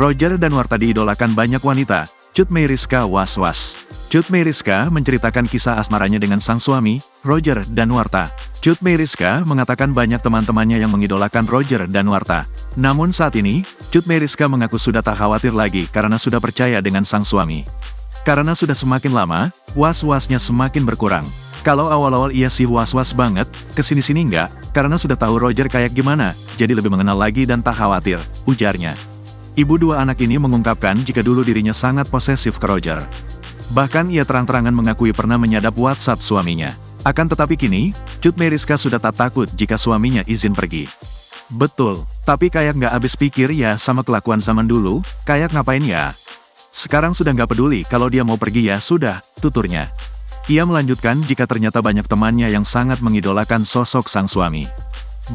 Roger Danuarta diidolakan banyak wanita. Cut Meyriska was-was. Cut Meyriska menceritakan kisah asmaranya dengan sang suami, Roger Danuarta. Cut Meyriska mengatakan banyak teman-temannya yang mengidolakan Roger Danuarta. Namun saat ini, Cut Meyriska mengaku sudah tak khawatir lagi karena sudah percaya dengan sang suami. Karena sudah semakin lama, was-wasnya semakin berkurang. Kalau awal-awal ia sih was-was banget, kesini-sini enggak, karena sudah tahu Roger kayak gimana, jadi lebih mengenal lagi dan tak khawatir, ujarnya. Ibu dua anak ini mengungkapkan jika dulu dirinya sangat posesif ke Roger. Bahkan ia terang-terangan mengakui pernah menyadap WhatsApp suaminya. Akan tetapi kini, Cut Meyriska sudah tak takut jika suaminya izin pergi. Betul, tapi kayak nggak habis pikir ya sama kelakuan zaman dulu, kayak ngapain ya? Sekarang sudah nggak peduli kalau dia mau pergi ya sudah, tuturnya. Ia melanjutkan jika ternyata banyak temannya yang sangat mengidolakan sosok sang suami.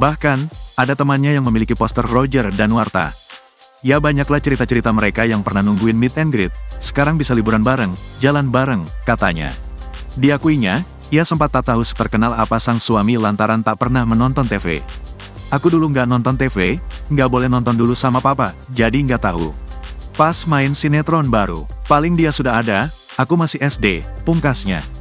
Bahkan, ada temannya yang memiliki poster Roger Danuarta. Ya banyaklah cerita-cerita mereka yang pernah nungguin meet and greet, sekarang bisa liburan bareng, jalan bareng, katanya. Diakuinya, ia sempat tak tahu terkenal apa sang suami lantaran tak pernah menonton TV. Aku dulu nggak nonton TV, nggak boleh nonton dulu sama papa, jadi nggak tahu. Pas main sinetron baru, paling dia sudah ada, aku masih SD, pungkasnya.